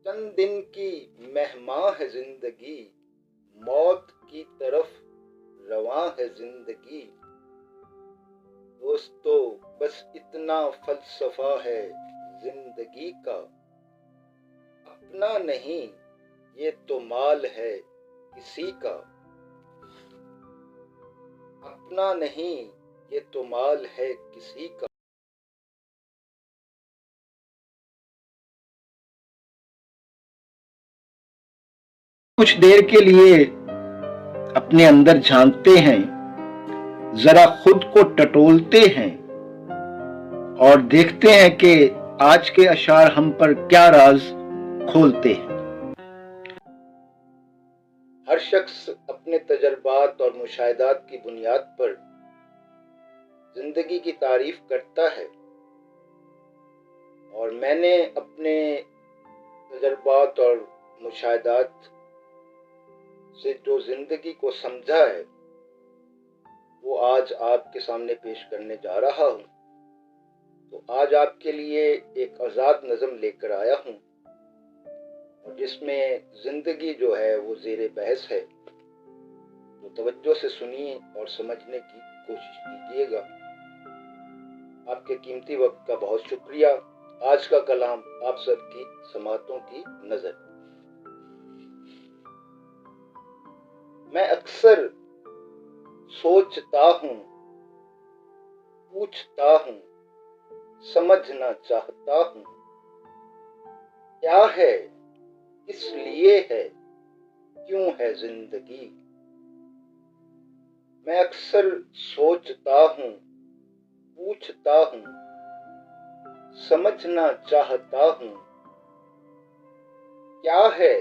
चंद दिन की मेहमान है जिंदगी, मौत की तरफ रवां है जिंदगी। दोस्तों बस इतना फलसफा है जिंदगी का, अपना नहीं ये तो माल है किसी का। अपना नहीं ये तो माल है किसी का। कुछ देर के लिए अपने अंदर झांकते हैं, जरा खुद को टटोलते हैं और देखते हैं कि आज के अशार हम पर क्या राज खोलते हैं। हर शख्स अपने तजर्बात और मुशाहिदात की बुनियाद पर जिंदगी की तारीफ करता है और मैंने अपने तजर्बात और मुशाहिदात से जो जिंदगी को समझा है वो आज आपके सामने पेश करने जा रहा हूँ। तो आज आपके लिए एक आज़ाद नज़म लेकर आया हूँ और जिसमें जिंदगी जो है वो ज़ेरे बहस है। तो तवज्जो से सुनिए और समझने की कोशिश कीजिएगा। आपके कीमती वक्त का बहुत शुक्रिया। आज का कलाम आप सबकी समातों की नजर। मैं अक्सर सोचता हूँ, पूछता हूँ, समझना चाहता हूँ, क्या है, किस लिए है, क्यों है जिंदगी। मैं अक्सर सोचता हूँ, पूछता हूँ, समझना चाहता हूँ, क्या है,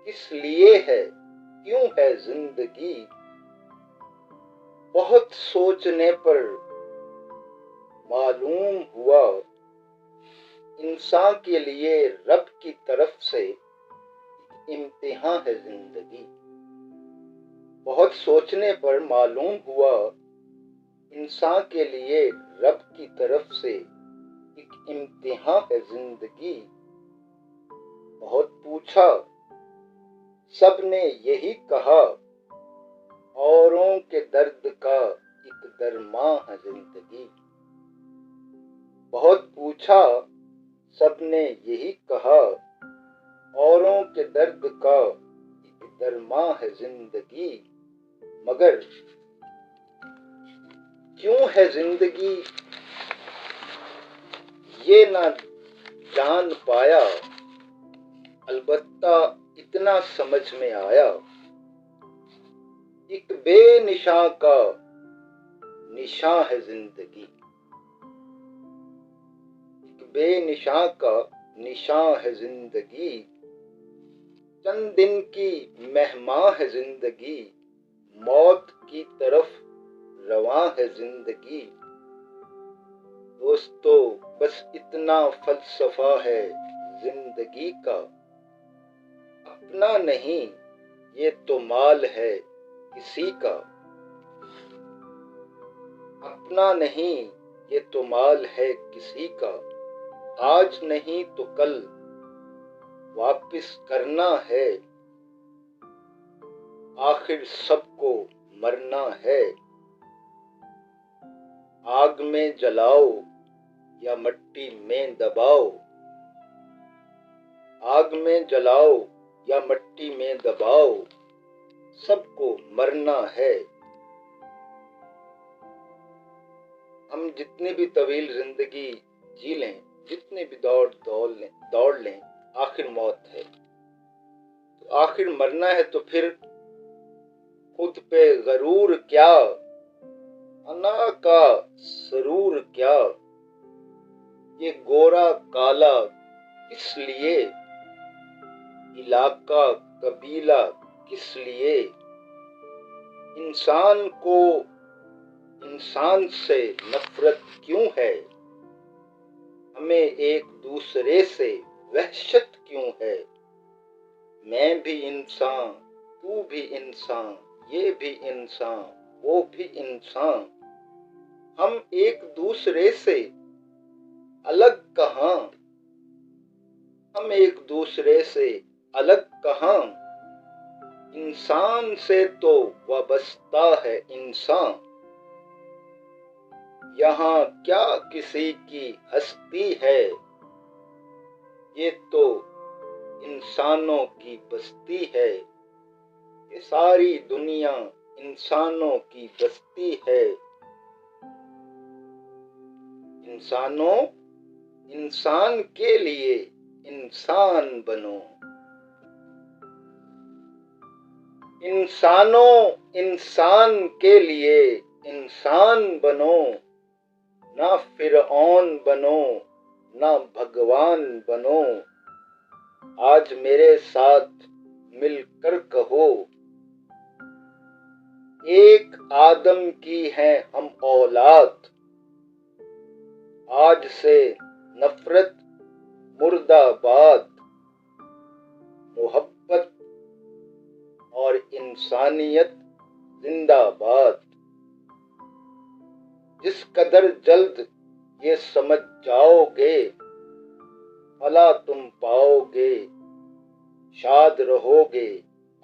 किस लिए है, क्यों है जिंदगी। बहुत सोचने पर मालूम हुआ इंसान के लिए रब की तरफ से इम्तिहान है जिंदगी। बहुत सोचने पर मालूम हुआ इंसान के लिए रब की तरफ से एक इम्तिहान है जिंदगी। बहुत पूछा, सबने यही कहा, औरों के दर्द का एक दरमां है जिंदगी। बहुत पूछा, सबने यही कहा, औरों के दर्द का एक दरमां है जिंदगी। मगर क्यों है जिंदगी ये ना जान पाया, अलबत्ता इतना समझ में आया, एक बेनिशान का निशान है जिंदगी। एक बेनिशान का निशान है जिंदगी। चंद दिन की मेहमान है जिंदगी, मौत की तरफ रवां है जिंदगी। दोस्तों बस इतना फलसफा है जिंदगी का, अपना नहीं ये तो माल है किसी का। अपना नहीं ये तो माल है किसी का, आज नहीं तो कल वापिस करना है, आखिर सबको मरना है। आग में जलाओ या मिट्टी में दबाओ, आग में जलाओ या मिट्टी में दबाओ, सबको मरना है। हम जितनी भी तवील जिंदगी जी लें, जितने भी दौड़ लें, आखिर मौत है। तो आखिर मरना है तो फिर खुद पे गरूर क्या, अना का सरूर क्या। ये गोरा काला किस लिए, इलाका कबीला किस लिए। इंसान को इंसान से नफरत क्यों है, हमें एक दूसरे से वहशत क्यों है। मैं भी इंसान, तू भी इंसान, ये भी इंसान, वो भी इंसान, हम एक दूसरे से अलग कहाँ। हम एक दूसरे से अलग कहाँ, इंसान से तो वाबस्ता है इंसान। यहाँ क्या किसी की हस्ती है, ये तो इंसानों की बस्ती है। ये सारी दुनिया इंसानों की बस्ती है। इंसानों, इंसान के लिए इंसान बनो। इंसानों, इंसान के लिए इंसान बनो। ना फिरऔन बनो, ना भगवान बनो। आज मेरे साथ मिलकर कहो, एक आदम की है हम औलाद। आज से नफरत मुर्दाबाद, मोहब्बत और इंसानियत जिंदाबाद। जिस कदर जल्द ये समझ जाओगे, भला तुम पाओगे, शाद रहोगे,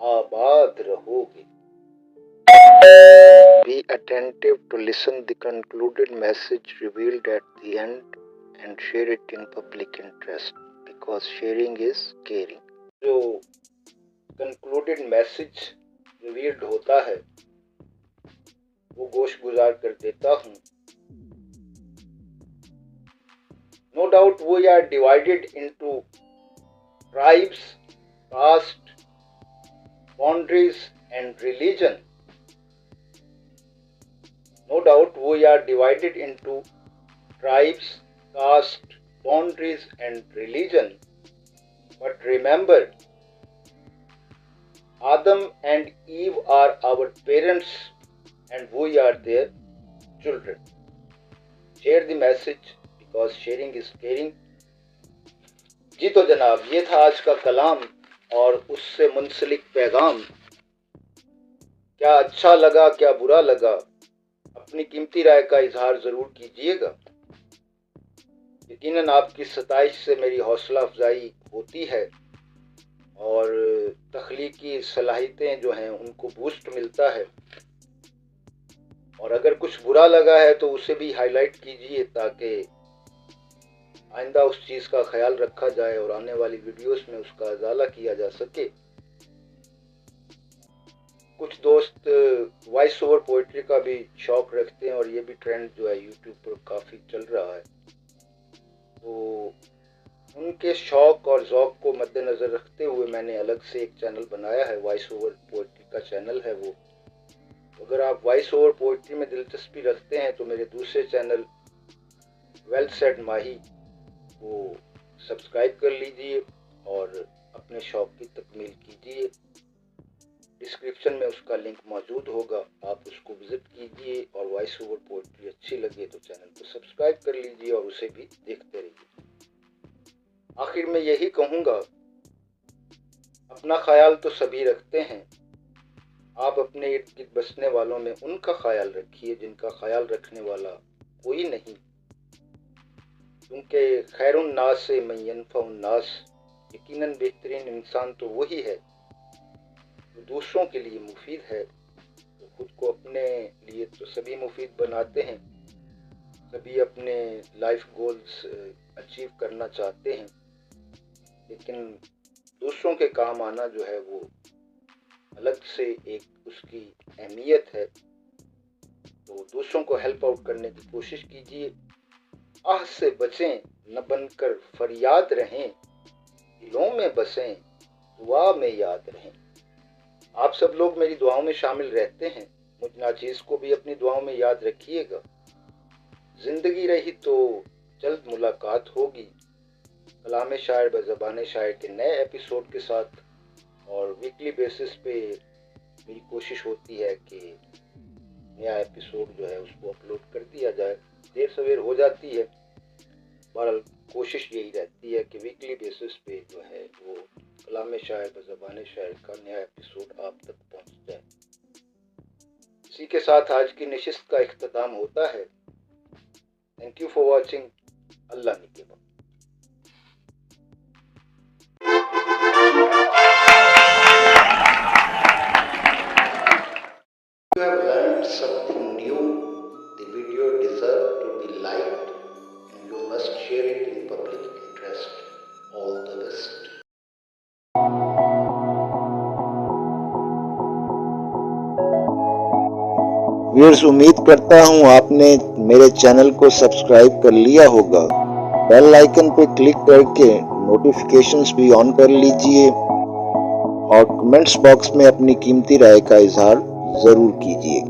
आबाद रहोगे। Be attentive to listen the concluded message revealed at the end and share it in public interest because sharing is caring. जो concluded message revealed होता है वो गोश गुजार कर देता हूँ। No doubt we are divided into tribes, caste, boundaries and religion. No doubt we are divided into tribes, caste, boundaries and religion. But remember, Adam and Eve are our parents and we are their children. Share the message because sharing is caring. जी तो जनाब, ये था आज का कलाम और उससे मुंसलिक पैगाम। क्या अच्छा लगा, क्या बुरा लगा, अपनी कीमती राय का इजहार जरूर कीजिएगा। यकीनन आपकी सताइश से मेरी हौसला अफजाई होती है और तख्लीकी सलाहियतें जो हैं उनको बूस्ट मिलता है। और अगर कुछ बुरा लगा है तो उसे भी हाईलाइट कीजिए ताकि आइंदा उस चीज़ का ख्याल रखा जाए और आने वाली वीडियोस में उसका इजाला किया जा सके। कुछ दोस्त वॉइस ओवर पोइट्री का भी शौक रखते हैं और ये भी ट्रेंड जो है यूट्यूब पर काफ़ी चल रहा है। तो उनके शौक और ज़ौक़ को मद्देनज़र रखते हुए मैंने अलग से एक चैनल बनाया है, वॉइस ओवर पोइट्री का चैनल है वो। अगर आप वॉइस ओवर पोइट्री में दिलचस्पी रखते हैं तो मेरे दूसरे चैनल वेल सेड माही को सब्सक्राइब कर लीजिए और अपने शौक की तकमील कीजिए। डिस्क्रिप्शन में उसका लिंक मौजूद होगा, आप उसको विजिट कीजिए और वॉइस ओवर पोइट्री अच्छी लगे तो चैनल को सब्सक्राइब कर लीजिए और उसे भी देखते रहिए। आखिर में यही कहूँगा, अपना ख्याल तो सभी रखते हैं, आप अपने इर्द गिर्द बसने वालों में उनका ख्याल रखिए जिनका ख्याल रखने वाला कोई नहीं। क्योंकि खैरुन नास से मन यनफ़उन नास, यकीनन बेहतरीन इंसान तो वही है जो दूसरों के लिए मुफीद है। तो खुद को अपने लिए तो सभी मुफीद बनाते हैं, सभी अपने लाइफ गोल्स अचीव करना चाहते हैं, लेकिन दूसरों के काम आना जो है वो अलग से एक उसकी अहमियत है। तो दूसरों को हेल्प आउट करने की कोशिश कीजिए। आह से बचें, न बनकर फरियाद रहें, दिलों में बसें, दुआ में याद रहें। आप सब लोग मेरी दुआओं में शामिल रहते हैं, मुझ नाचीज़ को भी अपनी दुआओं में याद रखिएगा। जिंदगी रही तो जल्द मुलाकात होगी कलाम शायर बज़बान शायर के नए एपिसोड के साथ। और वीकली बेसिस पे मेरी कोशिश होती है कि नया एपिसोड जो है उसको अपलोड कर दिया जाए। देर सवेर हो जाती है, बहरहाल कोशिश यही रहती है कि वीकली बेसिस पे जो है वो कलाम शायर बज़बान शायर का नया एपिसोड आप तक पहुंच जाए। इसी के साथ आज की नशिस्त का इख्तिताम होता है। Thank you for watching. अल्लाह निगहबान। व्यूअर्स, उम्मीद करता हूँ आपने मेरे चैनल को सब्सक्राइब कर लिया होगा। बेल आइकन पे क्लिक करके नोटिफिकेशंस भी ऑन कर लीजिए और कमेंट्स बॉक्स में अपनी कीमती राय का इजहार जरूर कीजिए।